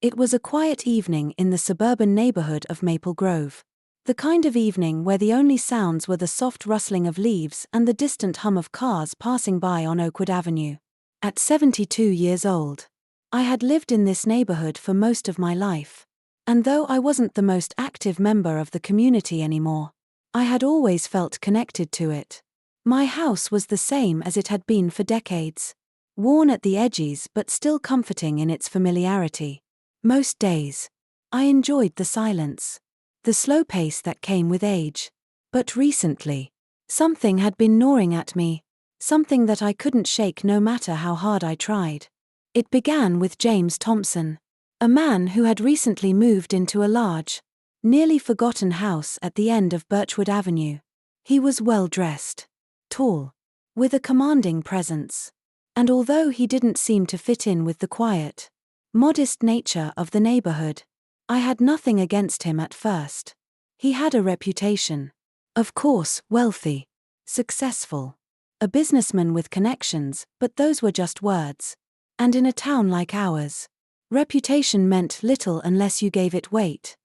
It was a quiet evening in the suburban neighborhood of Maple Grove. The kind of evening where the only sounds were the soft rustling of leaves and the distant hum of cars passing by on Oakwood Avenue. At 72 years old, I had lived in this neighborhood for most of my life. And though I wasn't the most active member of the community anymore, I had always felt connected to it. My house was the same as it had been for decades. Worn at the edges but still comforting in its familiarity. Most days, I enjoyed the silence, the slow pace that came with age. But recently, something had been gnawing at me, something that I couldn't shake no matter how hard I tried. It began with James Thompson, a man who had recently moved into a large, nearly forgotten house at the end of Birchwood Avenue. He was well-dressed, tall, with a commanding presence. And although he didn't seem to fit in with the quiet, modest nature of the neighborhood, I had nothing against him at first. He had a reputation. Of course, wealthy, successful, a businessman with connections, but those were just words. And in a town like ours, reputation meant little unless you gave it weight.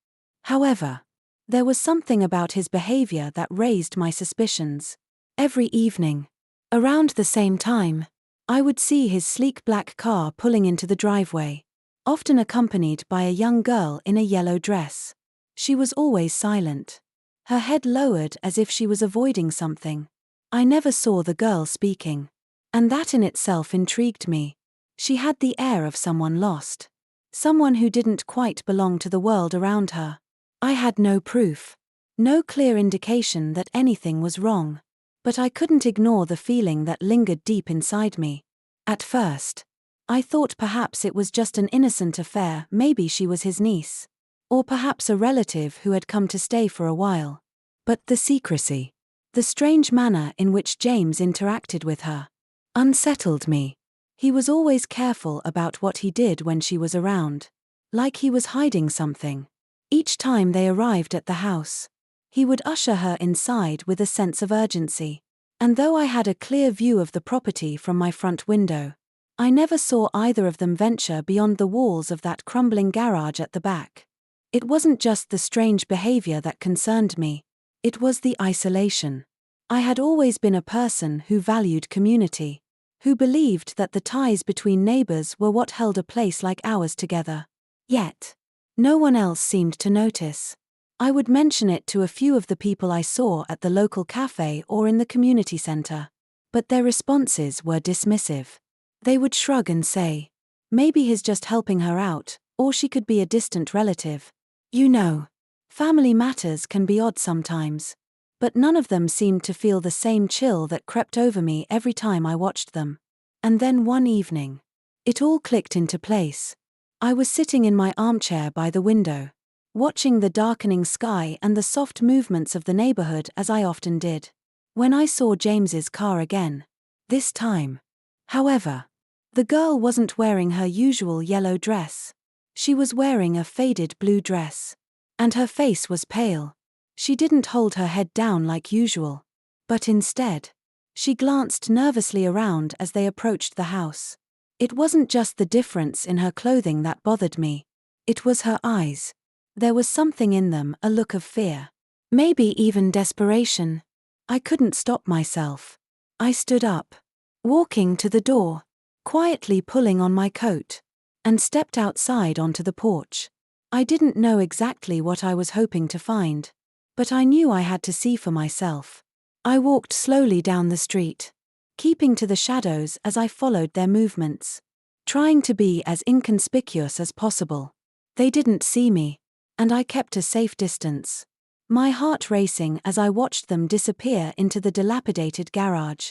However, there was something about his behavior that raised my suspicions. Every evening, around the same time, I would see his sleek black car pulling into the driveway, often accompanied by a young girl in a yellow dress. She was always silent, her head lowered as if she was avoiding something. I never saw the girl speaking, and that in itself intrigued me. She had the air of someone lost, someone who didn't quite belong to the world around her. I had no proof, no clear indication that anything was wrong, but I couldn't ignore the feeling that lingered deep inside me. At first, I thought perhaps it was just an innocent affair, maybe she was his niece. Or perhaps a relative who had come to stay for a while. But the secrecy, the strange manner in which James interacted with her, unsettled me. He was always careful about what he did when she was around, like he was hiding something. Each time they arrived at the house, he would usher her inside with a sense of urgency. And though I had a clear view of the property from my front window, I never saw either of them venture beyond the walls of that crumbling garage at the back. It wasn't just the strange behavior that concerned me, it was the isolation. I had always been a person who valued community, who believed that the ties between neighbors were what held a place like ours together. Yet, no one else seemed to notice. I would mention it to a few of the people I saw at the local cafe or in the community center, but their responses were dismissive. They would shrug and say, maybe he's just helping her out, or she could be a distant relative. You know, family matters can be odd sometimes. But none of them seemed to feel the same chill that crept over me every time I watched them. And then one evening, it all clicked into place. I was sitting in my armchair by the window, watching the darkening sky and the soft movements of the neighborhood as I often did, when I saw James's car again. This time, however, the girl wasn't wearing her usual yellow dress. She was wearing a faded blue dress. And her face was pale. She didn't hold her head down like usual. But instead, she glanced nervously around as they approached the house. It wasn't just the difference in her clothing that bothered me. It was her eyes. There was something in them, a look of fear. Maybe even desperation. I couldn't stop myself. I stood up, walking to the door, quietly pulling on my coat, and stepped outside onto the porch. I didn't know exactly what I was hoping to find, but I knew I had to see for myself. I walked slowly down the street, keeping to the shadows as I followed their movements, trying to be as inconspicuous as possible. They didn't see me, and I kept a safe distance, my heart racing as I watched them disappear into the dilapidated garage.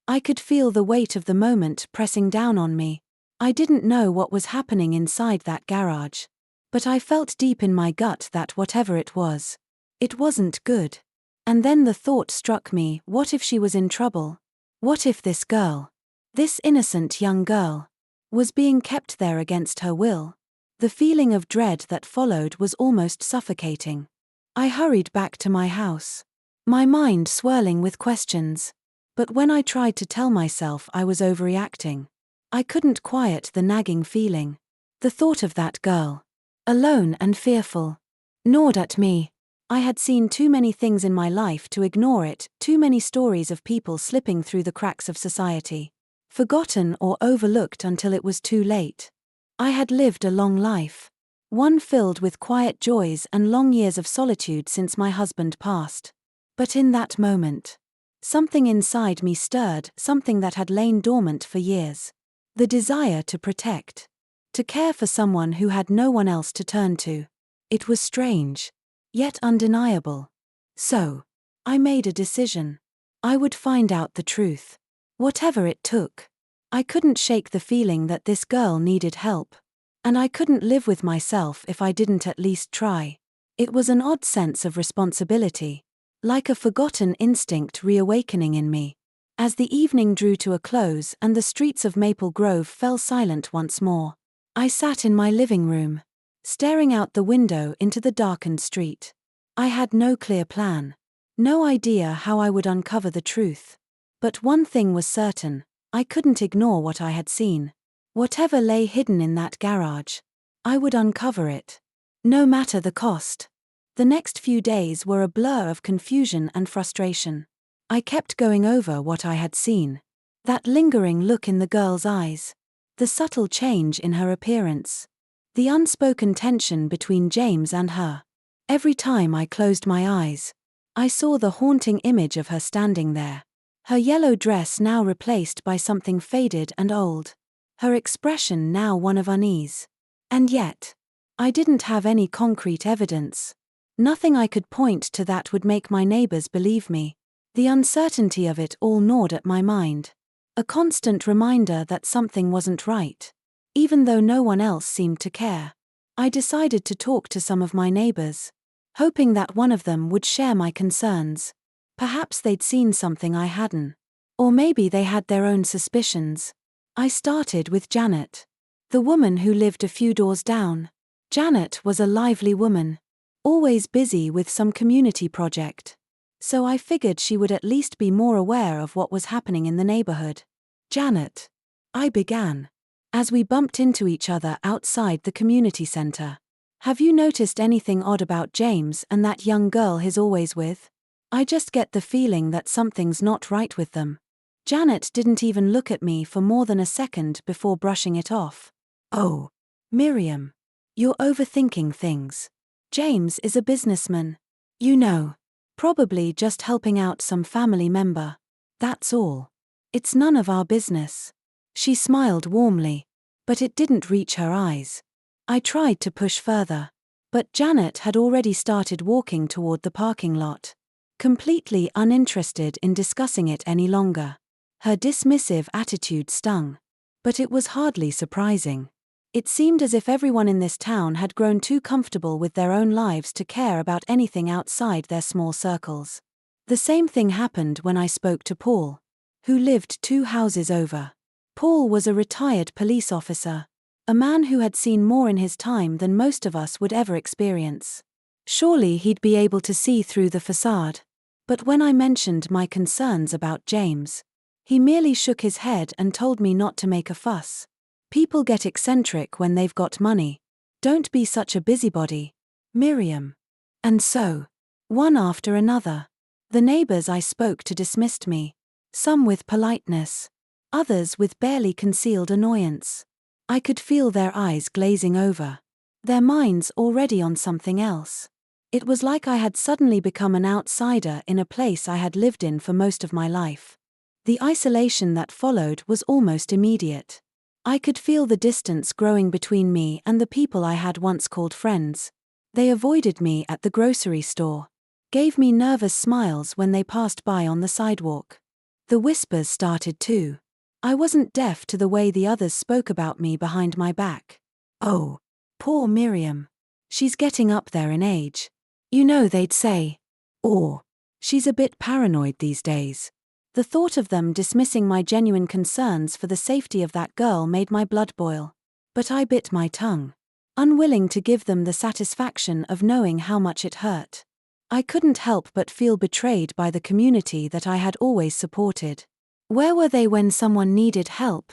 I could feel the weight of the moment pressing down on me. I didn't know what was happening inside that garage, but I felt deep in my gut that whatever it wasn't good. And then the thought struck me, what if she was in trouble? What if this girl, this innocent young girl, was being kept there against her will? The feeling of dread that followed was almost suffocating. I hurried back to my house, my mind swirling with questions. But when I tried to tell myself I was overreacting, I couldn't quiet the nagging feeling. The thought of that girl, alone and fearful. Gnawed at me. I had seen too many things in my life to ignore it, too many stories of people slipping through the cracks of society. Forgotten or overlooked until it was too late. I had lived a long life. One filled with quiet joys and long years of solitude since my husband passed. But in that moment, something inside me stirred, something that had lain dormant for years. The desire to protect. To care for someone who had no one else to turn to. It was strange. Yet undeniable. So, I made a decision. I would find out the truth. Whatever it took. I couldn't shake the feeling that this girl needed help. And I couldn't live with myself if I didn't at least try. It was an odd sense of responsibility. Like a forgotten instinct reawakening in me. As the evening drew to a close and the streets of Maple Grove fell silent once more, I sat in my living room, staring out the window into the darkened street. I had no clear plan. No idea how I would uncover the truth. But one thing was certain, I couldn't ignore what I had seen. Whatever lay hidden in that garage, I would uncover it. No matter the cost. The next few days were a blur of confusion and frustration. I kept going over what I had seen. That lingering look in the girl's eyes. The subtle change in her appearance. The unspoken tension between James and her. Every time I closed my eyes, I saw the haunting image of her standing there. Her yellow dress now replaced by something faded and old. Her expression now one of unease. And yet, I didn't have any concrete evidence. Nothing I could point to that would make my neighbors believe me. The uncertainty of it all gnawed at my mind. A constant reminder that something wasn't right. Even though no one else seemed to care. I decided to talk to some of my neighbors, hoping that one of them would share my concerns. Perhaps they'd seen something I hadn't. Or maybe they had their own suspicions. I started with Janet, the woman who lived a few doors down. Janet was a lively woman, always busy with some community project. So I figured she would at least be more aware of what was happening in the neighborhood. Janet, I began, as we bumped into each other outside the community center. Have you noticed anything odd about James and that young girl he's always with? I just get the feeling that something's not right with them. Janet didn't even look at me for more than a second before brushing it off. Oh, Miriam. You're overthinking things. James is a businessman. You know. Probably just helping out some family member. That's all. It's none of our business. She smiled warmly, but it didn't reach her eyes. I tried to push further, but Janet had already started walking toward the parking lot, completely uninterested in discussing it any longer. Her dismissive attitude stung, but it was hardly surprising. It seemed as if everyone in this town had grown too comfortable with their own lives to care about anything outside their small circles. The same thing happened when I spoke to Paul, who lived 2 houses over. Paul was a retired police officer, a man who had seen more in his time than most of us would ever experience. Surely he'd be able to see through the facade. But when I mentioned my concerns about James, he merely shook his head and told me not to make a fuss. People get eccentric when they've got money. Don't be such a busybody, Miriam. And so, one after another, the neighbors I spoke to dismissed me, some with politeness, others with barely concealed annoyance. I could feel their eyes glazing over, their minds already on something else. It was like I had suddenly become an outsider in a place I had lived in for most of my life. The isolation that followed was almost immediate. I could feel the distance growing between me and the people I had once called friends. They avoided me at the grocery store, gave me nervous smiles when they passed by on the sidewalk. The whispers started too. I wasn't deaf to the way the others spoke about me behind my back. Oh, poor Miriam. She's getting up there in age. You know they'd say. Or, she's a bit paranoid these days. The thought of them dismissing my genuine concerns for the safety of that girl made my blood boil. But I bit my tongue, unwilling to give them the satisfaction of knowing how much it hurt. I couldn't help but feel betrayed by the community that I had always supported. Where were they when someone needed help?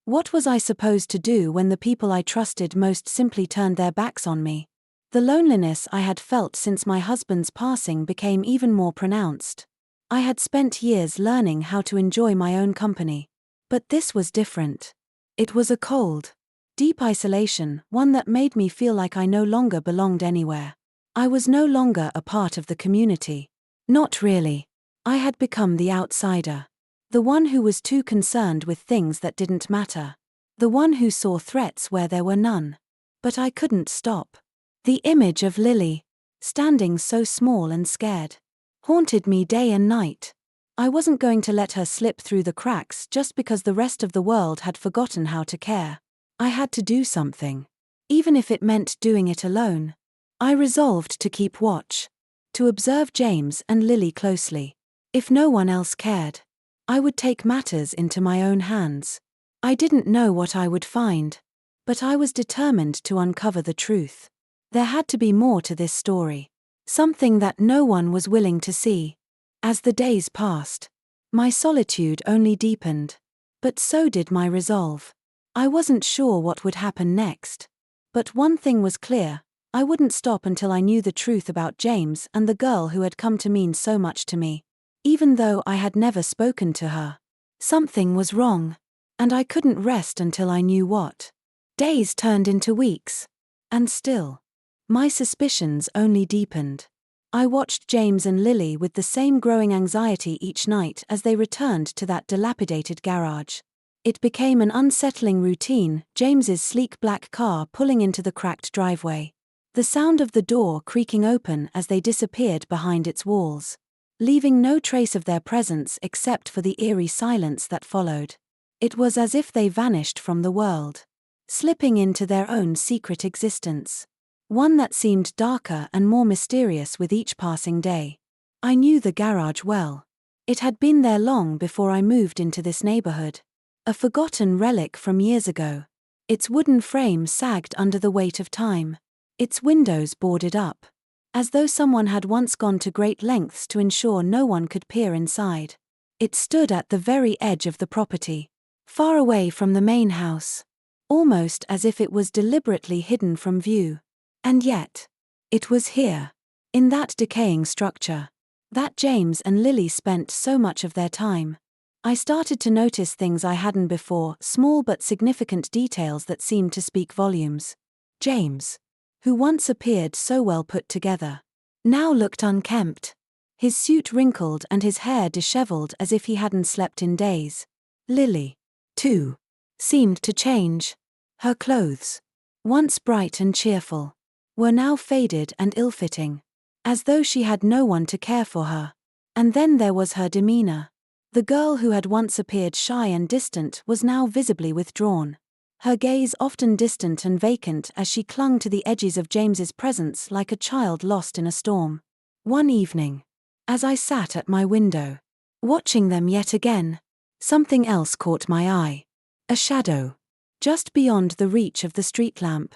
What was I supposed to do when the people I trusted most simply turned their backs on me? The loneliness I had felt since my husband's passing became even more pronounced. I had spent years learning how to enjoy my own company. But this was different. It was a cold, deep isolation, one that made me feel like I no longer belonged anywhere. I was no longer a part of the community. Not really. I had become the outsider. The one who was too concerned with things that didn't matter. The one who saw threats where there were none. But I couldn't stop. The image of Lily, standing so small and scared, haunted me day and night. I wasn't going to let her slip through the cracks just because the rest of the world had forgotten how to care. I had to do something. Even if it meant doing it alone. I resolved to keep watch. To observe James and Lily closely. If no one else cared, I would take matters into my own hands. I didn't know what I would find. But I was determined to uncover the truth. There had to be more to this story. Something that no one was willing to see. As the days passed, my solitude only deepened. But so did my resolve. I wasn't sure what would happen next. But one thing was clear, I wouldn't stop until I knew the truth about James and the girl who had come to mean so much to me. Even though I had never spoken to her. Something was wrong. And I couldn't rest until I knew what. Days turned into weeks. And still, my suspicions only deepened. I watched James and Lily with the same growing anxiety each night as they returned to that dilapidated garage. It became an unsettling routine, James's sleek black car pulling into the cracked driveway. The sound of the door creaking open as they disappeared behind its walls, leaving no trace of their presence except for the eerie silence that followed. It was as if they vanished from the world, slipping into their own secret existence. One that seemed darker and more mysterious with each passing day. I knew the garage well. It had been there long before I moved into this neighborhood. A forgotten relic from years ago. Its wooden frame sagged under the weight of time. Its windows boarded up. As though someone had once gone to great lengths to ensure no one could peer inside. It stood at the very edge of the property. Far away from the main house. Almost as if it was deliberately hidden from view. And yet, it was here, in that decaying structure, that James and Lily spent so much of their time. I started to notice things I hadn't before, small but significant details that seemed to speak volumes. James, who once appeared so well put together, now looked unkempt, his suit wrinkled and his hair disheveled as if he hadn't slept in days. Lily, too, seemed to change. Her clothes, once bright and cheerful, were now faded and ill-fitting, as though she had no one to care for her. And then there was her demeanor. The girl who had once appeared shy and distant was now visibly withdrawn, her gaze often distant and vacant as she clung to the edges of James's presence like a child lost in a storm. One evening, as I sat at my window, watching them yet again, something else caught my eye. A shadow, just beyond the reach of the street lamp,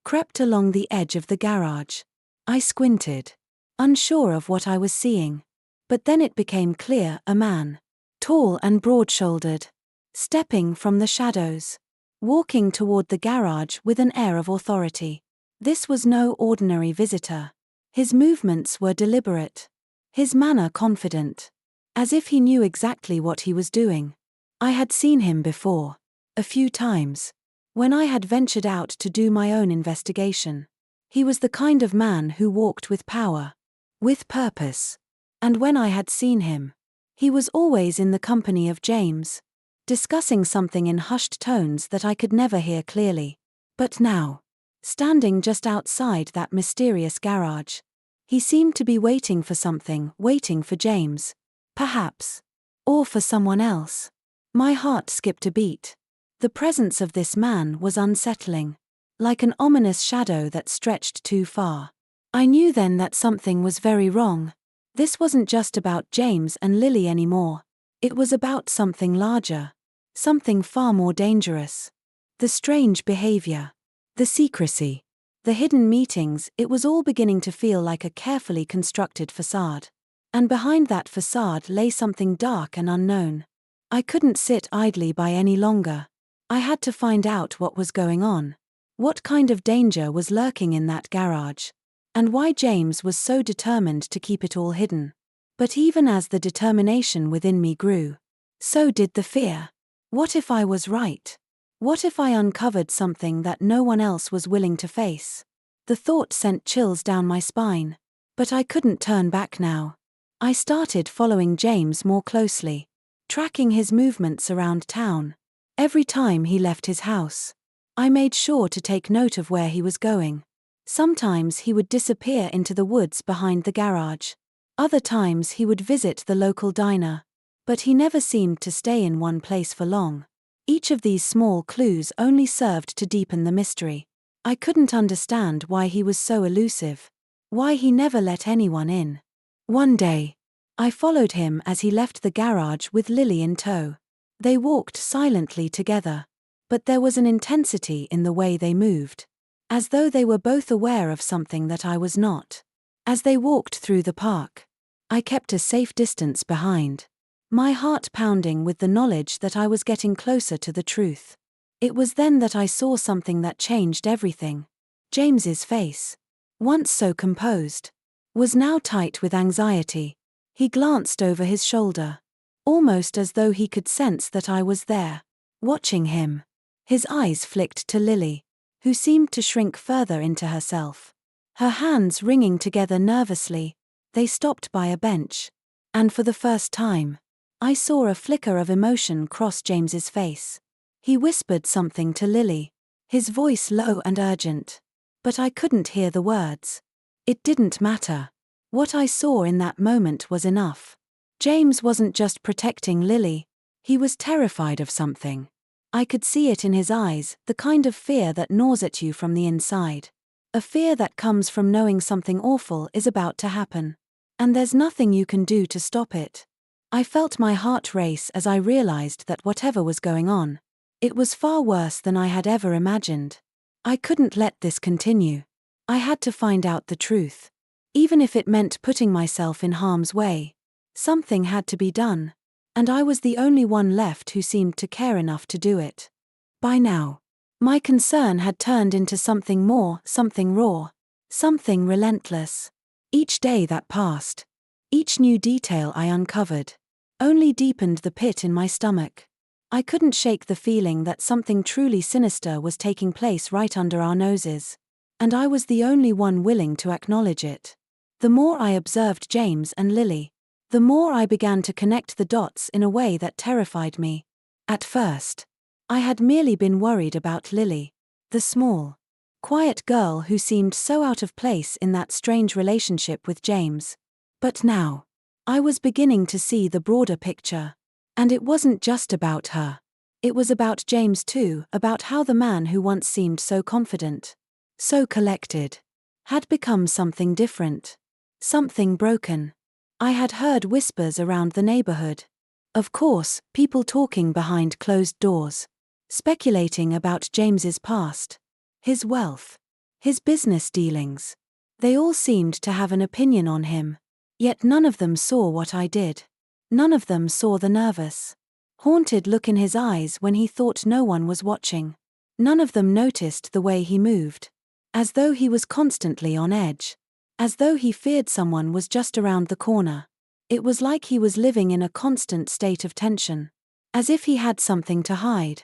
crept along the edge of the garage. I squinted, unsure of what I was seeing. But then it became clear, a man, tall and broad-shouldered, stepping from the shadows, walking toward the garage with an air of authority. This was no ordinary visitor. His movements were deliberate, his manner confident, as if he knew exactly what he was doing. I had seen him before, a few times, when I had ventured out to do my own investigation. He was the kind of man who walked with power, with purpose. And when I had seen him, he was always in the company of James, discussing something in hushed tones that I could never hear clearly. But now, standing just outside that mysterious garage, he seemed to be waiting for something, waiting for James, perhaps, or for someone else. My heart skipped a beat. The presence of this man was unsettling, like an ominous shadow that stretched too far. I knew then that something was very wrong. This wasn't just about James and Lily anymore. It was about something larger, something far more dangerous. The strange behavior, the secrecy, the hidden meetings, it was all beginning to feel like a carefully constructed facade. And behind that facade lay something dark and unknown. I couldn't sit idly by any longer. I had to find out what was going on. What kind of danger was lurking in that garage? and why James was so determined to keep it all hidden. But even as the determination within me grew, so did the fear. What if I was right? What if I uncovered something that no one else was willing to face? The thought sent chills down my spine. But I couldn't turn back now. I started following James more closely, tracking his movements around town. Every time he left his house, I made sure to take note of where he was going. Sometimes he would disappear into the woods behind the garage. Other times he would visit the local diner. But he never seemed to stay in one place for long. Each of these small clues only served to deepen the mystery. I couldn't understand why he was so elusive. Why he never let anyone in. One day, I followed him as he left the garage with Lily in tow. They walked silently together. But there was an intensity in the way they moved. As though they were both aware of something that I was not. As they walked through the park, I kept a safe distance behind, my heart pounding with the knowledge that I was getting closer to the truth. It was then that I saw something that changed everything. James's face, once so composed, was now tight with anxiety. He glanced over his shoulder, almost as though he could sense that I was there, watching him. His eyes flicked to Lily, who seemed to shrink further into herself. Her hands wringing together nervously, they stopped by a bench. And for the first time, I saw a flicker of emotion cross James's face. He whispered something to Lily, his voice low and urgent. But I couldn't hear the words. It didn't matter. What I saw in that moment was enough. James wasn't just protecting Lily, he was terrified of something. I could see it in his eyes, the kind of fear that gnaws at you from the inside. A fear that comes from knowing something awful is about to happen. And there's nothing you can do to stop it. I felt my heart race as I realized that whatever was going on, it was far worse than I had ever imagined. I couldn't let this continue. I had to find out the truth. Even if it meant putting myself in harm's way. Something had to be done. And I was the only one left who seemed to care enough to do it. By now, my concern had turned into something more, something raw, something relentless. Each day that passed, each new detail I uncovered, only deepened the pit in my stomach. I couldn't shake the feeling that something truly sinister was taking place right under our noses. And I was the only one willing to acknowledge it. The more I observed James and Lily, the more I began to connect the dots in a way that terrified me. At first, I had merely been worried about Lily, the small, quiet girl who seemed so out of place in that strange relationship with James. But now, I was beginning to see the broader picture. And it wasn't just about her. It was about James too, about how the man who once seemed so confident, so collected, had become something different. Something broken. I had heard whispers around the neighborhood. Of course, people talking behind closed doors, speculating about James's past, his wealth, his business dealings. They all seemed to have an opinion on him. Yet none of them saw what I did. None of them saw the nervous, haunted look in his eyes when he thought no one was watching. None of them noticed the way he moved. As though he was constantly on edge. As though he feared someone was just around the corner. It was like he was living in a constant state of tension. As if he had something to hide.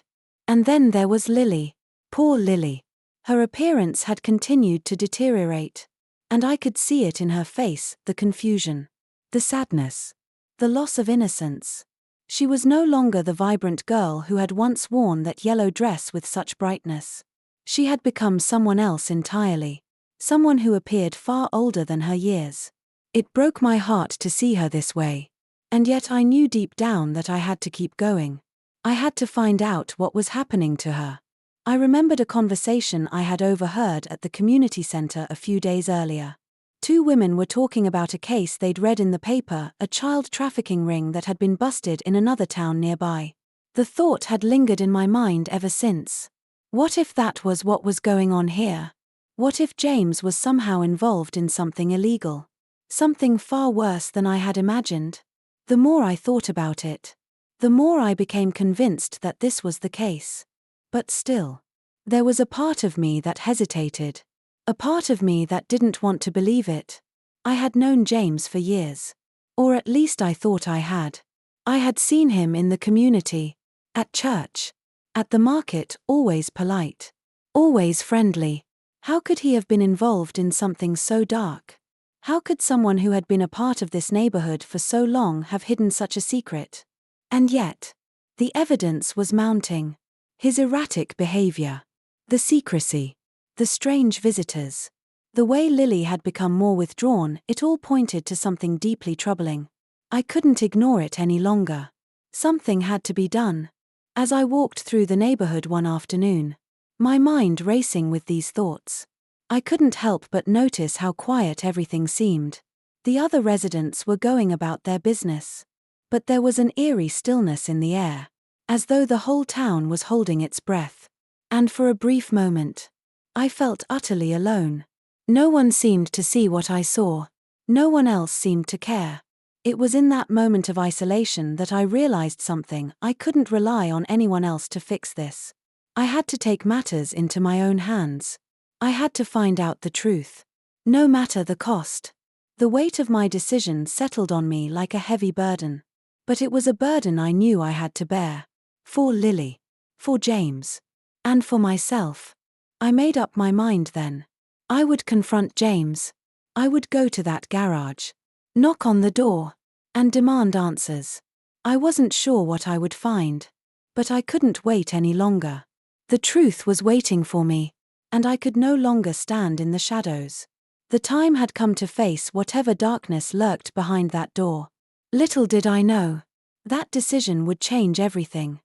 And then there was Lily. Poor Lily. Her appearance had continued to deteriorate. And I could see it in her face, the confusion. The sadness. The loss of innocence. She was no longer the vibrant girl who had once worn that yellow dress with such brightness. She had become someone else entirely. Someone who appeared far older than her years. It broke my heart to see her this way. And yet I knew deep down that I had to keep going. I had to find out what was happening to her. I remembered a conversation I had overheard at the community center a few days earlier. Two women were talking about a case they'd read in the paper, a child trafficking ring that had been busted in another town nearby. The thought had lingered in my mind ever since. What if that was what was going on here? What if James was somehow involved in something illegal? Something far worse than I had imagined? The more I thought about it, the more I became convinced that this was the case. But still, there was a part of me that hesitated. A part of me that didn't want to believe it. I had known James for years. Or at least I thought I had. I had seen him in the community, at church, at the market, always polite, always friendly. How could he have been involved in something so dark? How could someone who had been a part of this neighborhood for so long have hidden such a secret? And yet, the evidence was mounting. His erratic behavior, the secrecy, the strange visitors, the way Lily had become more withdrawn, it all pointed to something deeply troubling. I couldn't ignore it any longer. Something had to be done. As I walked through the neighborhood one afternoon, my mind racing with these thoughts, I couldn't help but notice how quiet everything seemed. The other residents were going about their business. But there was an eerie stillness in the air, as though the whole town was holding its breath. And for a brief moment, I felt utterly alone. No one seemed to see what I saw. No one else seemed to care. It was in that moment of isolation that I realized something. I couldn't rely on anyone else to fix this. I had to take matters into my own hands. I had to find out the truth, no matter the cost. The weight of my decision settled on me like a heavy burden. But it was a burden I knew I had to bear. For Lily. For James. And for myself. I made up my mind then. I would confront James. I would go to that garage, knock on the door, and demand answers. I wasn't sure what I would find. But I couldn't wait any longer. The truth was waiting for me, and I could no longer stand in the shadows. The time had come to face whatever darkness lurked behind that door. Little did I know, that decision would change everything.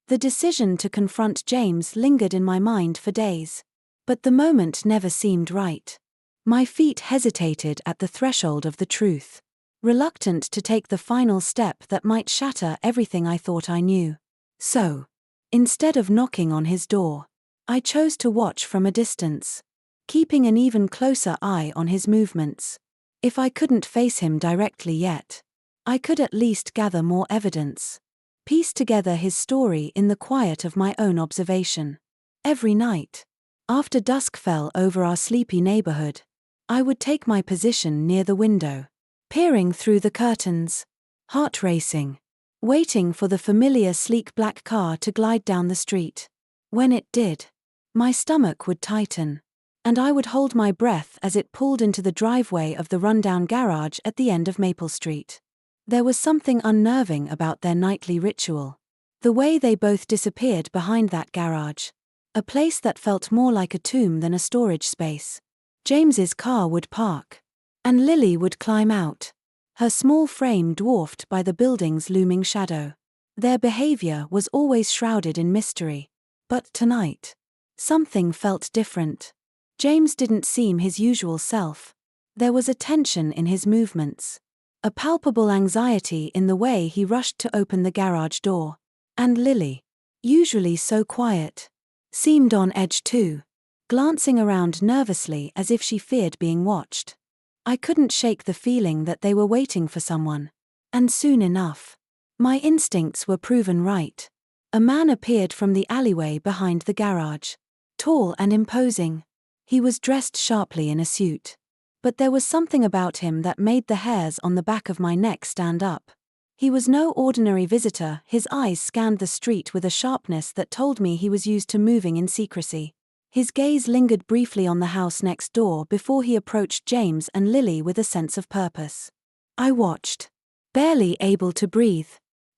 The decision to confront James lingered in my mind for days. But the moment never seemed right. My feet hesitated at the threshold of the truth, reluctant to take the final step that might shatter everything I thought I knew. So, instead of knocking on his door, I chose to watch from a distance, keeping an even closer eye on his movements. If I couldn't face him directly yet, I could at least gather more evidence, piece together his story in the quiet of my own observation. Every night, after dusk fell over our sleepy neighborhood, I would take my position near the window, peering through the curtains, heart racing, waiting for the familiar sleek black car to glide down the street. When it did, my stomach would tighten, and I would hold my breath as it pulled into the driveway of the rundown garage at the end of Maple Street. There was something unnerving about their nightly ritual. The way they both disappeared behind that garage, a place that felt more like a tomb than a storage space. James's car would park, and Lily would climb out, her small frame dwarfed by the building's looming shadow. Their behavior was always shrouded in mystery. But tonight, something felt different. James didn't seem his usual self. There was a tension in his movements, a palpable anxiety in the way he rushed to open the garage door. And Lily, usually so quiet, seemed on edge too, glancing around nervously as if she feared being watched. I couldn't shake the feeling that they were waiting for someone. And soon enough, my instincts were proven right. A man appeared from the alleyway behind the garage, tall and imposing. He was dressed sharply in a suit. But there was something about him that made the hairs on the back of my neck stand up. He was no ordinary visitor. His eyes scanned the street with a sharpness that told me he was used to moving in secrecy. His gaze lingered briefly on the house next door before he approached James and Lily with a sense of purpose. I watched, barely able to breathe,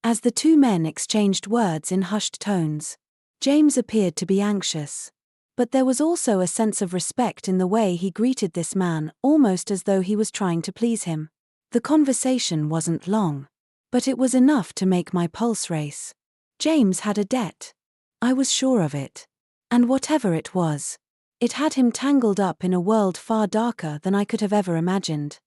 as the two men exchanged words in hushed tones. James appeared to be anxious. But there was also a sense of respect in the way he greeted this man, almost as though he was trying to please him. The conversation wasn't long, but it was enough to make my pulse race. James had a debt. I was sure of it. And whatever it was, it had him tangled up in a world far darker than I could have ever imagined.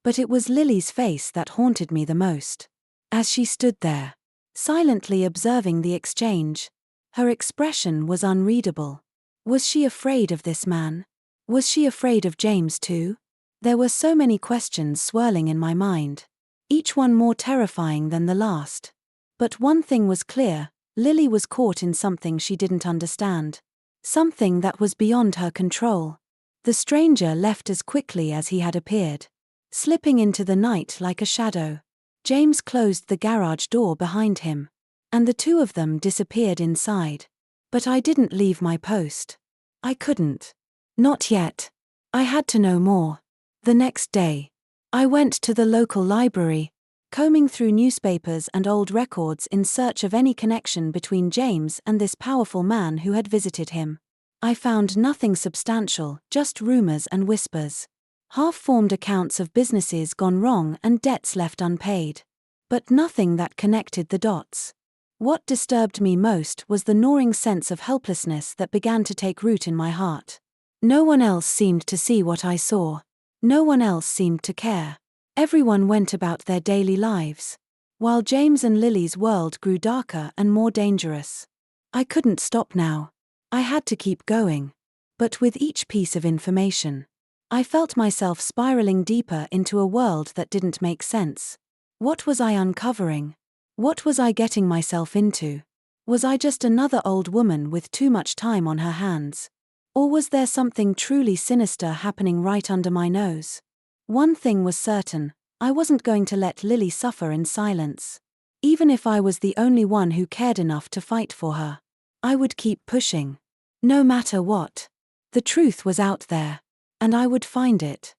But it was Lily's face that haunted me the most. As she stood there, silently observing the exchange, her expression was unreadable. Was she afraid of this man? Was she afraid of James too? There were so many questions swirling in my mind, each one more terrifying than the last. But one thing was clear, Lily was caught in something she didn't understand. Something that was beyond her control. The stranger left as quickly as he had appeared, slipping into the night like a shadow. James closed the garage door behind him, and the two of them disappeared inside. But I didn't leave my post. I couldn't. Not yet. I had to know more. The next day, I went to the local library, combing through newspapers and old records in search of any connection between James and this powerful man who had visited him. I found nothing substantial, just rumors and whispers. Half-formed accounts of businesses gone wrong and debts left unpaid. But nothing that connected the dots. What disturbed me most was the gnawing sense of helplessness that began to take root in my heart. No one else seemed to see what I saw. No one else seemed to care. Everyone went about their daily lives, while James and Lily's world grew darker and more dangerous. I couldn't stop now. I had to keep going. But with each piece of information, I felt myself spiraling deeper into a world that didn't make sense. What was I uncovering? What was I getting myself into? Was I just another old woman with too much time on her hands? Or was there something truly sinister happening right under my nose? One thing was certain, I wasn't going to let Lily suffer in silence. Even if I was the only one who cared enough to fight for her, I would keep pushing. No matter what. The truth was out there, and I would find it.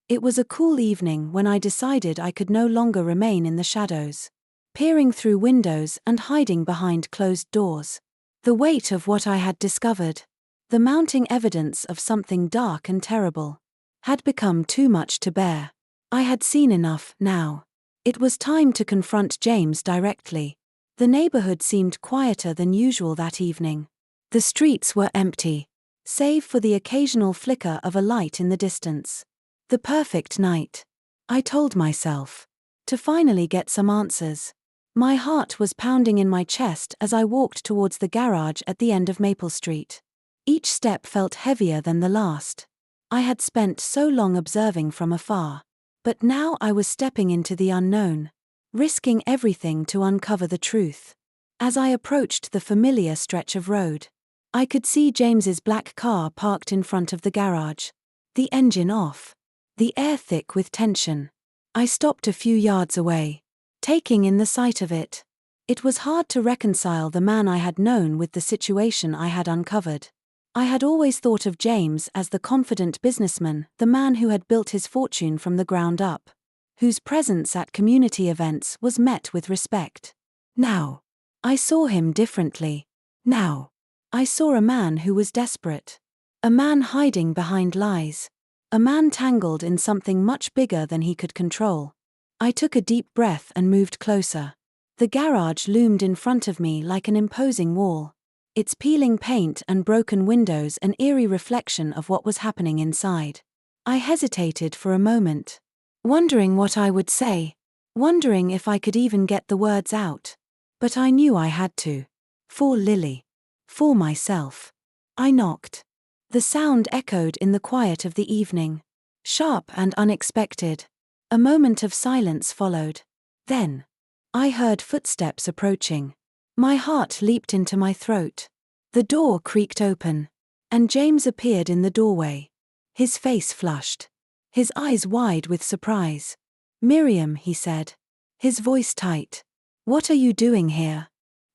It was a cool evening when I decided I could no longer remain in the shadows, peering through windows and hiding behind closed doors. The weight of what I had discovered, the mounting evidence of something dark and terrible, had become too much to bear. I had seen enough now. It was time to confront James directly. The neighborhood seemed quieter than usual that evening. The streets were empty, save for the occasional flicker of a light in the distance. The perfect night, I told myself, to finally get some answers. My heart was pounding in my chest as I walked towards the garage at the end of Maple Street. Each step felt heavier than the last. I had spent so long observing from afar, but now I was stepping into the unknown, risking everything to uncover the truth. As I approached the familiar stretch of road, I could see James's black car parked in front of the garage, the engine off, the air thick with tension. I stopped a few yards away, taking in the sight of it. It was hard to reconcile the man I had known with the situation I had uncovered. I had always thought of James as the confident businessman, the man who had built his fortune from the ground up, whose presence at community events was met with respect. Now, I saw him differently. Now, I saw a man who was desperate. A man hiding behind lies. A man tangled in something much bigger than he could control. I took a deep breath and moved closer. The garage loomed in front of me like an imposing wall, its peeling paint and broken windows an eerie reflection of what was happening inside. I hesitated for a moment, wondering what I would say, wondering if I could even get the words out. But I knew I had to. For Lily. For myself. I knocked. The sound echoed in the quiet of the evening, sharp and unexpected. A moment of silence followed. Then, I heard footsteps approaching. My heart leaped into my throat. The door creaked open, and James appeared in the doorway. His face flushed, his eyes wide with surprise. "Miriam," he said, his voice tight. "What are you doing here?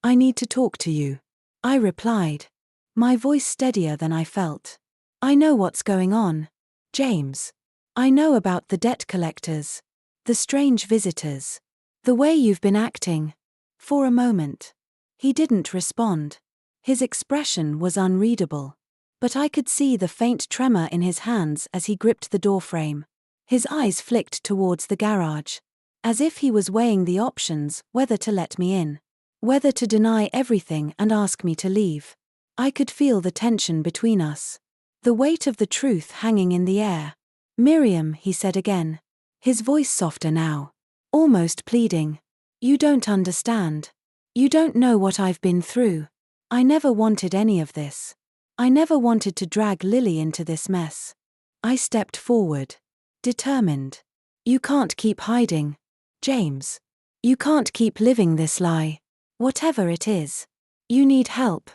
I need to talk to you." I replied, my voice steadier than I felt. "I know what's going on, James. I know about the debt collectors, the strange visitors, the way you've been acting." For a moment, he didn't respond. His expression was unreadable, but I could see the faint tremor in his hands as he gripped the doorframe. His eyes flicked towards the garage, as if he was weighing the options, whether to let me in, whether to deny everything and ask me to leave. I could feel the tension between us, the weight of the truth hanging in the air. "Miriam," he said again, his voice softer now, almost pleading. "You don't understand. You don't know what I've been through. I never wanted any of this. I never wanted to drag Lily into this mess." I stepped forward, determined. "You can't keep hiding, James. You can't keep living this lie. Whatever it is. You need help,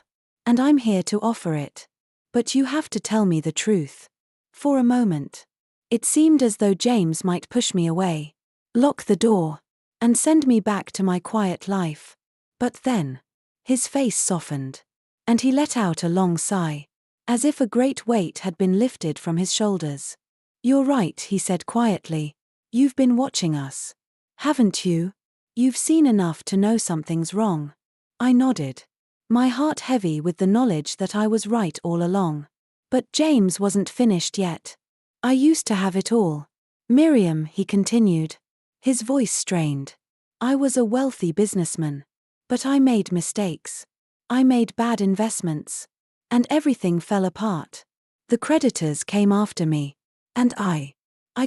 and I'm here to offer it. But you have to tell me the truth. For a moment. It seemed as though James might push me away, lock the door, and send me back to my quiet life. But then, his face softened, and he let out a long sigh, as if a great weight had been lifted from his shoulders. "You're right," he said quietly. "You've been watching us. Haven't you? You've seen enough to know something's wrong." I nodded, my heart heavy with the knowledge that I was right all along. But James wasn't finished yet. "I used to have it all. Miriam," he continued, his voice strained. "I was a wealthy businessman. But I made mistakes. I made bad investments. And everything fell apart. The creditors came after me. And I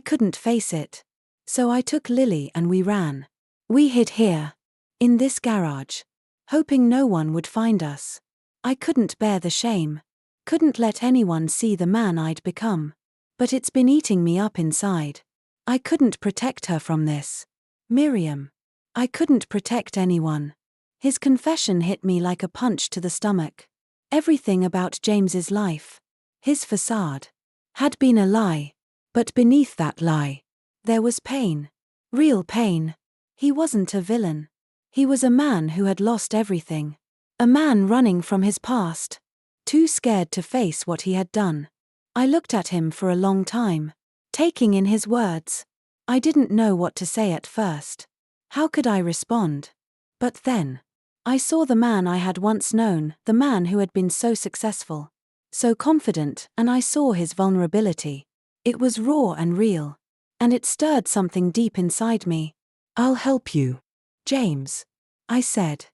couldn't face it. So I took Lily and we ran. We hid here. In this garage. Hoping no one would find us. I couldn't bear the shame. Couldn't let anyone see the man I'd become. But it's been eating me up inside. I couldn't protect her from this. Miriam. I couldn't protect anyone." His confession hit me like a punch to the stomach. Everything about James's life, his facade, had been a lie. But beneath that lie, there was pain. Real pain. He wasn't a villain. He was a man who had lost everything. A man running from his past. Too scared to face what he had done. I looked at him for a long time, taking in his words. I didn't know what to say at first. How could I respond? But then, I saw the man I had once known, the man who had been so successful, so confident, and I saw his vulnerability. It was raw and real. And it stirred something deep inside me. "I'll help you, James," I said,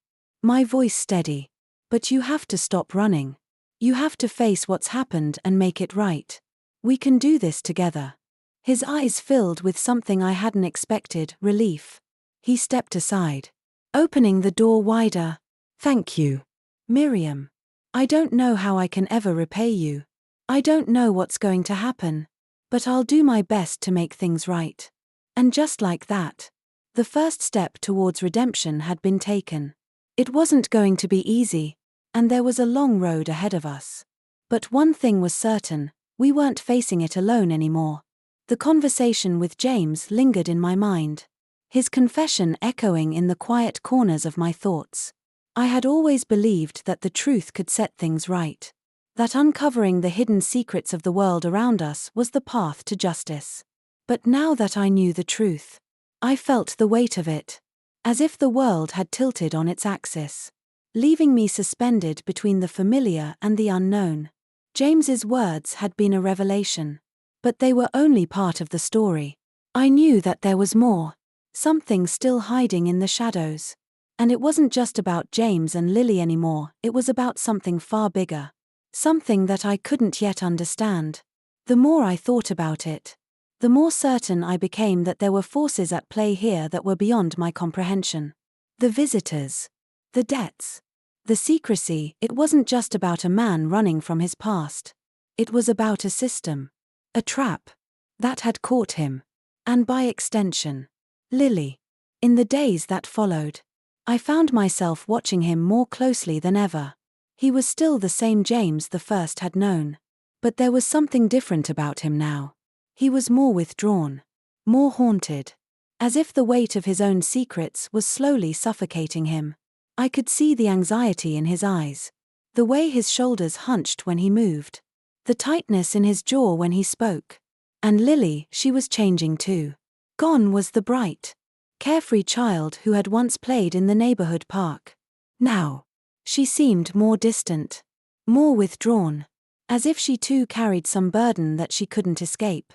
my voice steady. "But you have to stop running. You have to face what's happened and make it right. We can do this together." His eyes filled with something I hadn't expected, relief. He stepped aside, opening the door wider. "Thank you, Miriam. I don't know how I can ever repay you. I don't know what's going to happen. But I'll do my best to make things right." And just like that, the first step towards redemption had been taken. It wasn't going to be easy, and there was a long road ahead of us. But one thing was certain, we weren't facing it alone anymore. The conversation with James lingered in my mind, his confession echoing in the quiet corners of my thoughts. I had always believed that the truth could set things right, that uncovering the hidden secrets of the world around us was the path to justice. But now that I knew the truth, I felt the weight of it, as if the world had tilted on its axis, leaving me suspended between the familiar and the unknown. James's words had been a revelation, but they were only part of the story. I knew that there was more, something still hiding in the shadows. And it wasn't just about James and Lily anymore, it was about something far bigger. Something that I couldn't yet understand. The more I thought about it, the more certain I became that there were forces at play here that were beyond my comprehension. The visitors, the debts, the secrecy. It wasn't just about a man running from his past. It was about a system, a trap, that had caught him. And by extension, Lily. In the days that followed, I found myself watching him more closely than ever. He was still the same James the first had known. But there was something different about him now. He was more withdrawn, more haunted, as if the weight of his own secrets was slowly suffocating him. I could see the anxiety in his eyes, the way his shoulders hunched when he moved, the tightness in his jaw when he spoke. And Lily, she was changing too. Gone was the bright, carefree child who had once played in the neighborhood park. Now, she seemed more distant, more withdrawn, as if she too carried some burden that she couldn't escape.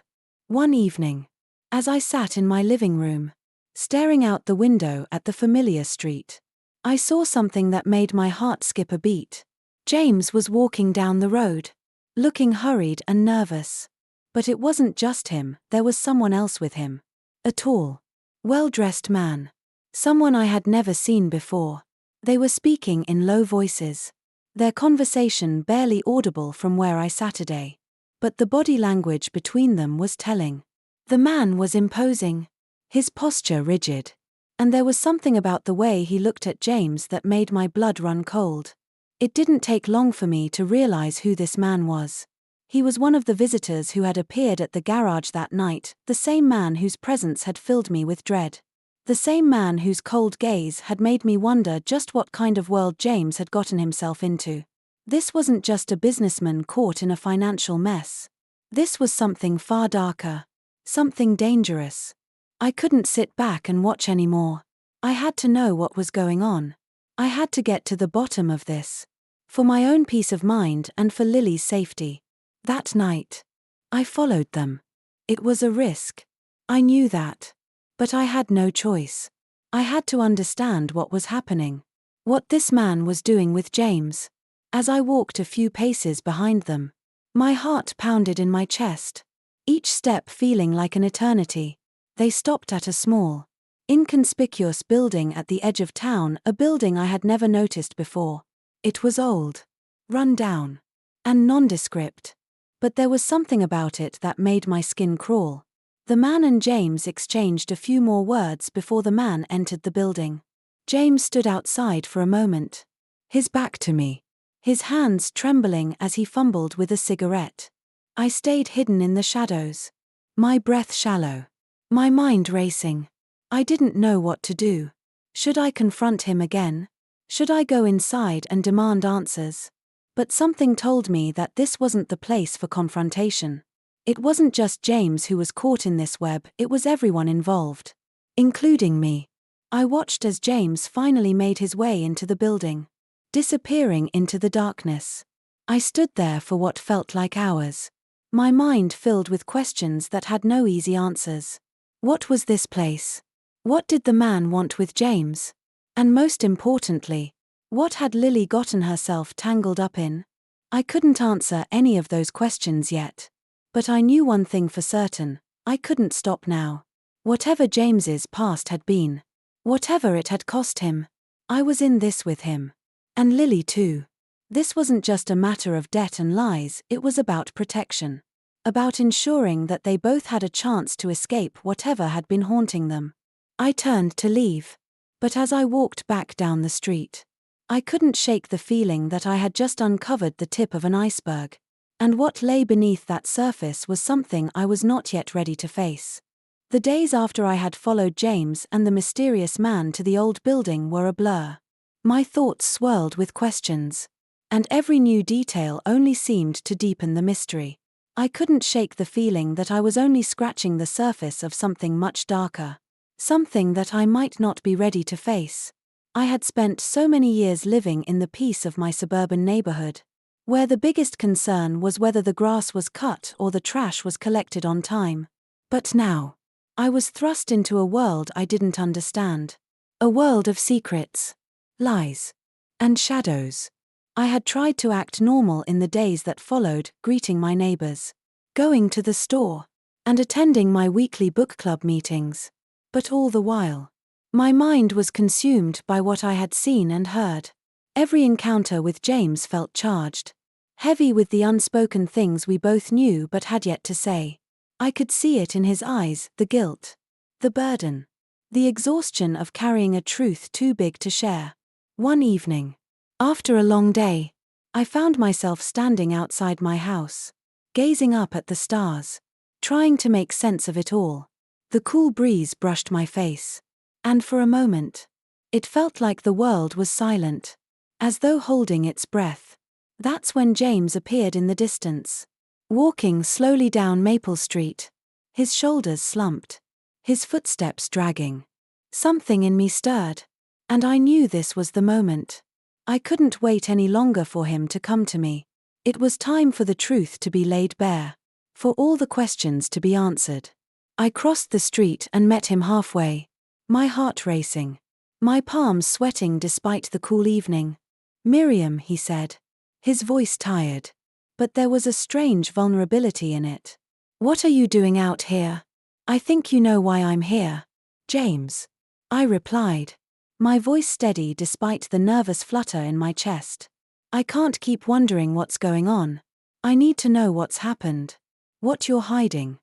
One evening, as I sat in my living room, staring out the window at the familiar street, I saw something that made my heart skip a beat. James was walking down the road, looking hurried and nervous. But it wasn't just him, there was someone else with him. A tall, well-dressed man. Someone I had never seen before. They were speaking in low voices, their conversation barely audible from where I sat today. But the body language between them was telling. The man was imposing, his posture rigid. And there was something about the way he looked at James that made my blood run cold. It didn't take long for me to realize who this man was. He was one of the visitors who had appeared at the garage that night, the same man whose presence had filled me with dread. The same man whose cold gaze had made me wonder just what kind of world James had gotten himself into. This wasn't just a businessman caught in a financial mess. This was something far darker. Something dangerous. I couldn't sit back and watch anymore. I had to know what was going on. I had to get to the bottom of this. For my own peace of mind and for Lily's safety. That night, I followed them. It was a risk. I knew that. But I had no choice. I had to understand what was happening. What this man was doing with James. As I walked a few paces behind them, my heart pounded in my chest. Each step feeling like an eternity. They stopped at a small, inconspicuous building at the edge of town, a building I had never noticed before. It was old, run down, and nondescript. But there was something about it that made my skin crawl. The man and James exchanged a few more words before the man entered the building. James stood outside for a moment, his back to me, his hands trembling as he fumbled with a cigarette. I stayed hidden in the shadows, my breath shallow, my mind racing. I didn't know what to do. Should I confront him again? Should I go inside and demand answers? But something told me that this wasn't the place for confrontation. It wasn't just James who was caught in this web, it was everyone involved. Including me. I watched as James finally made his way into the building, disappearing into the darkness. I stood there for what felt like hours. My mind filled with questions that had no easy answers. What was this place? What did the man want with James? And most importantly, what had Lily gotten herself tangled up in? I couldn't answer any of those questions yet. But I knew one thing for certain, I couldn't stop now. Whatever James's past had been, whatever it had cost him, I was in this with him. And Lily too. This wasn't just a matter of debt and lies, it was about protection. About ensuring that they both had a chance to escape whatever had been haunting them. I turned to leave. But as I walked back down the street, I couldn't shake the feeling that I had just uncovered the tip of an iceberg. And what lay beneath that surface was something I was not yet ready to face. The days after I had followed James and the mysterious man to the old building were a blur. My thoughts swirled with questions. And every new detail only seemed to deepen the mystery. I couldn't shake the feeling that I was only scratching the surface of something much darker. Something that I might not be ready to face. I had spent so many years living in the peace of my suburban neighborhood, where the biggest concern was whether the grass was cut or the trash was collected on time. But now, I was thrust into a world I didn't understand. A world of secrets, lies, and shadows. I had tried to act normal in the days that followed, greeting my neighbors, going to the store, and attending my weekly book club meetings. But all the while, my mind was consumed by what I had seen and heard. Every encounter with James felt charged, heavy with the unspoken things we both knew but had yet to say. I could see it in his eyes, the guilt, the burden, the exhaustion of carrying a truth too big to share. One evening, after a long day, I found myself standing outside my house, gazing up at the stars, trying to make sense of it all. The cool breeze brushed my face. And for a moment, it felt like the world was silent, as though holding its breath. That's when James appeared in the distance, walking slowly down Maple Street, his shoulders slumped, his footsteps dragging. Something in me stirred, and I knew this was the moment. I couldn't wait any longer for him to come to me. It was time for the truth to be laid bare, for all the questions to be answered. I crossed the street and met him halfway, my heart racing, my palms sweating despite the cool evening. "Miriam," he said, his voice tired, but there was a strange vulnerability in it. "What are you doing out here?" "I think you know why I'm here, James," I replied, my voice steady despite the nervous flutter in my chest. "I can't keep wondering what's going on. I need to know what's happened. What you're hiding."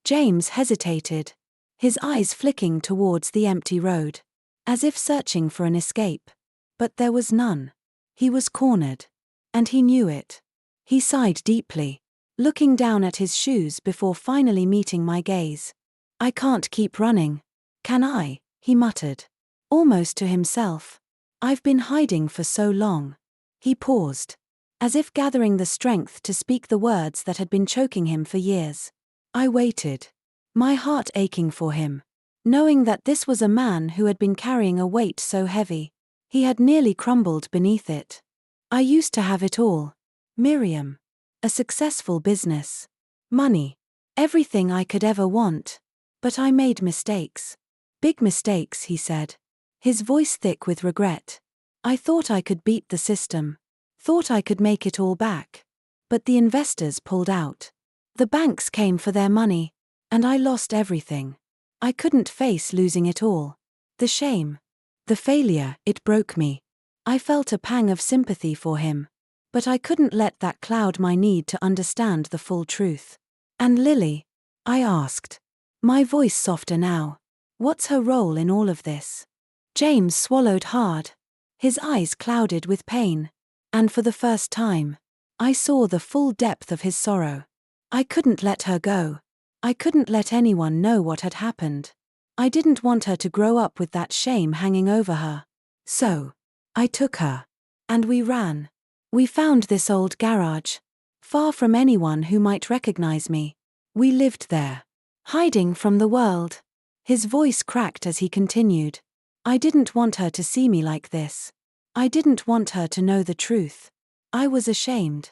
James hesitated, his eyes flicking towards the empty road, as if searching for an escape. But there was none. He was cornered. And he knew it. He sighed deeply. looking down at his shoes before finally meeting my gaze. "I can't keep running. Can I?" he muttered. Almost to himself. "I've been hiding for so long." He paused, as if gathering the strength to speak the words that had been choking him for years. I waited, my heart aching for him, knowing that this was a man who had been carrying a weight so heavy. He had nearly crumbled beneath it. "I used to have it all, Miriam. A successful business. Money. Everything I could ever want. But I made mistakes. Big mistakes," he said, his voice thick with regret. "I thought I could beat the system. Thought I could make it all back. But the investors pulled out. The banks came for their money. And I lost everything. I couldn't face losing it all. The shame. The failure, it broke me." I felt a pang of sympathy for him. But I couldn't let that cloud my need to understand the full truth. "And Lily?" I asked, my voice softer now. "What's her role in all of this?" James swallowed hard. His eyes clouded with pain. And for the first time, I saw the full depth of his sorrow. I couldn't let her go. I couldn't let anyone know what had happened. I didn't want her to grow up with that shame hanging over her. So, I took her. And we ran. We found this old garage. Far from anyone who might recognize me. We lived there. Hiding from the world. His voice cracked as he continued. I didn't want her to see me like this. I didn't want her to know the truth. I was ashamed.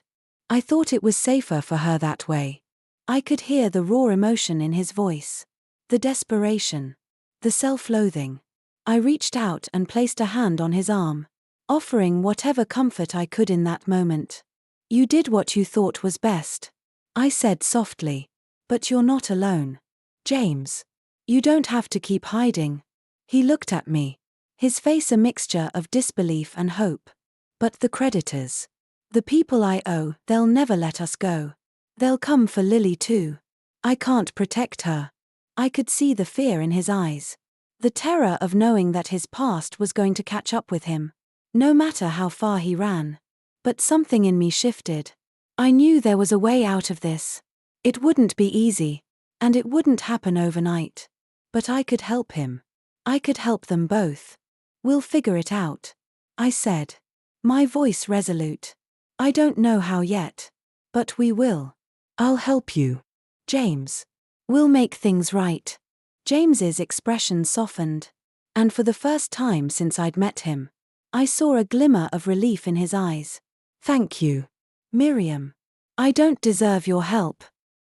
I thought it was safer for her that way. I could hear the raw emotion in his voice. The desperation. The self-loathing. I reached out and placed a hand on his arm, offering whatever comfort I could in that moment. "You did what you thought was best," I said softly. "But you're not alone. James. You don't have to keep hiding." He looked at me, his face a mixture of disbelief and hope. "But the creditors. The people I owe, they'll never let us go. They'll come for Lily too. I can't protect her." I could see the fear in his eyes. The terror of knowing that his past was going to catch up with him, no matter how far he ran. But something in me shifted. I knew there was a way out of this. It wouldn't be easy, and it wouldn't happen overnight. But I could help him. I could help them both. "We'll figure it out," I said, my voice resolute. "I don't know how yet. But we will. I'll help you, James. We'll make things right." James's expression softened. And for the first time since I'd met him, I saw a glimmer of relief in his eyes. "Thank you, Miriam. I don't deserve your help.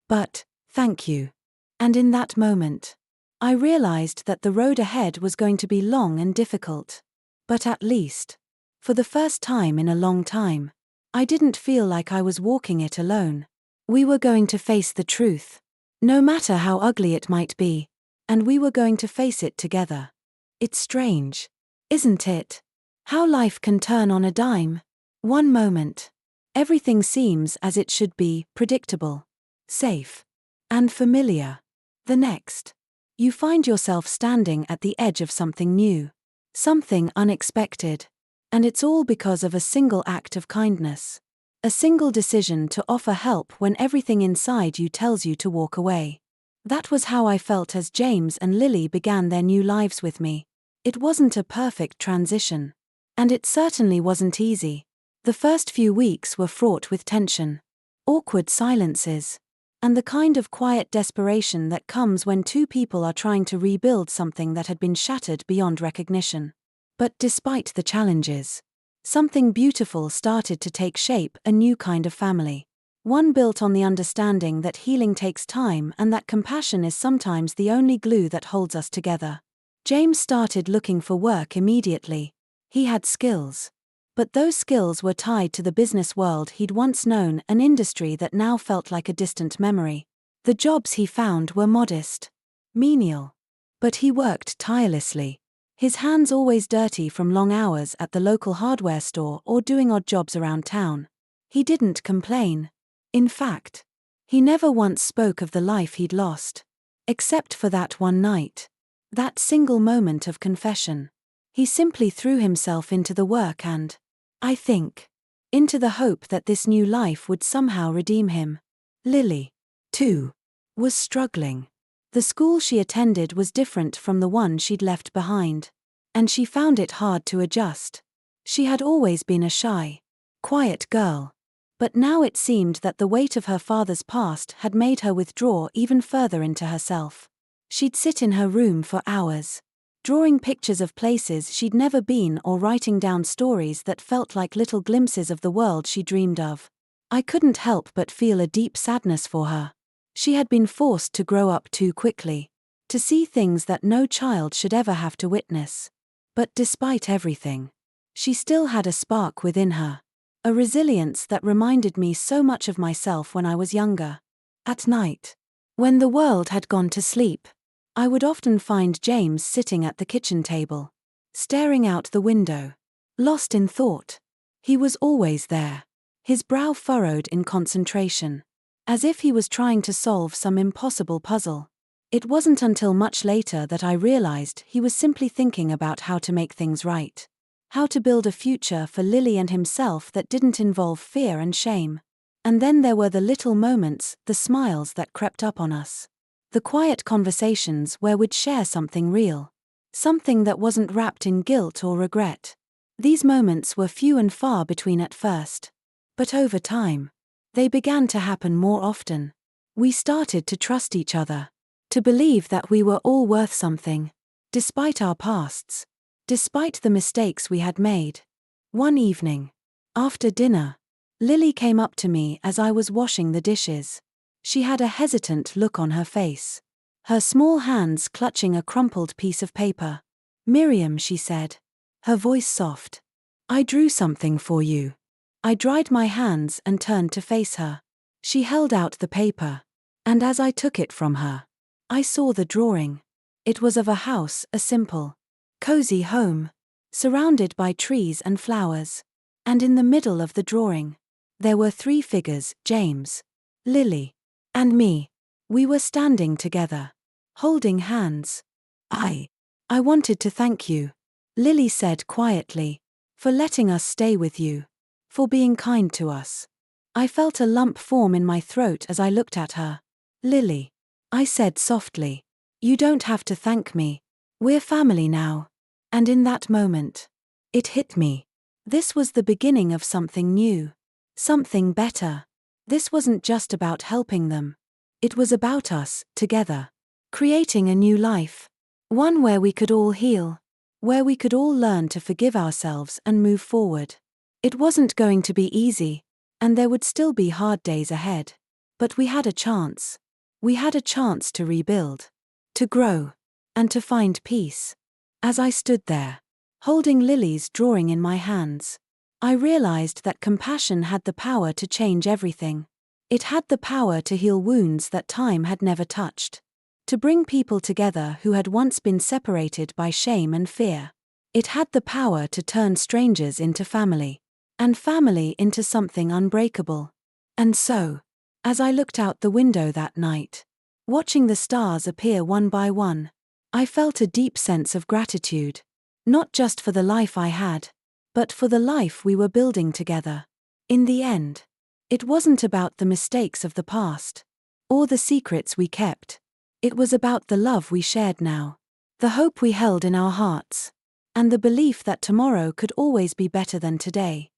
But, thank you." And in that moment, I realized that the road ahead was going to be long and difficult. But at least, for the first time in a long time, I didn't feel like I was walking it alone. We were going to face the truth, no matter how ugly it might be, and we were going to face it together. It's strange, isn't it? How life can turn on a dime. One moment, everything seems as it should be, predictable, safe, and familiar. The next, you find yourself standing at the edge of something new, something unexpected. And it's all because of a single act of kindness. A single decision to offer help when everything inside you tells you to walk away. That was how I felt as James and Lily began their new lives with me. It wasn't a perfect transition. And it certainly wasn't easy. The first few weeks were fraught with tension, awkward silences, and the kind of quiet desperation that comes when two people are trying to rebuild something that had been shattered beyond recognition. But despite the challenges, something beautiful started to take shape, a new kind of family. One built on the understanding that healing takes time and that compassion is sometimes the only glue that holds us together. James started looking for work immediately. He had skills. But those skills were tied to the business world he'd once known, an industry that now felt like a distant memory. The jobs he found were modest, menial. But he worked tirelessly. His hands always dirty from long hours at the local hardware store or doing odd jobs around town. He didn't complain. In fact, he never once spoke of the life he'd lost. Except for that one night. That single moment of confession. He simply threw himself into the work and, I think, into the hope that this new life would somehow redeem him. Lily, too, was struggling. The school she attended was different from the one she'd left behind, and she found it hard to adjust. She had always been a shy, quiet girl, but now it seemed that the weight of her father's past had made her withdraw even further into herself. She'd sit in her room for hours, drawing pictures of places she'd never been or writing down stories that felt like little glimpses of the world she dreamed of. I couldn't help but feel a deep sadness for her. She had been forced to grow up too quickly, to see things that no child should ever have to witness. But despite everything, she still had a spark within her, a resilience that reminded me so much of myself when I was younger. At night, when the world had gone to sleep, I would often find James sitting at the kitchen table, staring out the window, lost in thought. He was always there, his brow furrowed in concentration, as if he was trying to solve some impossible puzzle. It wasn't until much later that I realized he was simply thinking about how to make things right, how to build a future for Lily and himself that didn't involve fear and shame. And then there were the little moments, the smiles that crept up on us, the quiet conversations where we'd share something real, something that wasn't wrapped in guilt or regret. These moments were few and far between at first, but over time, they began to happen more often. We started to trust each other, to believe that we were all worth something, despite our pasts, despite the mistakes we had made. One evening, after dinner, Lily came up to me as I was washing the dishes. She had a hesitant look on her face, her small hands clutching a crumpled piece of paper. "Miriam," she said, her voice soft, "I drew something for you." I dried my hands and turned to face her. She held out the paper, and as I took it from her, I saw the drawing. It was of a house, a simple, cozy home, surrounded by trees and flowers. And in the middle of the drawing, there were 3 figures: James, Lily, and me. We were standing together, holding hands. I wanted to thank you," Lily said quietly, "for letting us stay with you, for being kind to us." I felt a lump form in my throat as I looked at her. "Lily," I said softly, "you don't have to thank me. We're family now." And in that moment, it hit me. This was the beginning of something new, something better. This wasn't just about helping them. It was about us, together, creating a new life. One where we could all heal, where we could all learn to forgive ourselves and move forward. It wasn't going to be easy, and there would still be hard days ahead. But we had a chance. We had a chance to rebuild, to grow, and to find peace. As I stood there, holding Lily's drawing in my hands, I realized that compassion had the power to change everything. It had the power to heal wounds that time had never touched, to bring people together who had once been separated by shame and fear. It had the power to turn strangers into family, and family into something unbreakable. And so, as I looked out the window that night, watching the stars appear one by one, I felt a deep sense of gratitude, not just for the life I had, but for the life we were building together. In the end, it wasn't about the mistakes of the past, or the secrets we kept. It was about the love we shared now, the hope we held in our hearts, and the belief that tomorrow could always be better than today.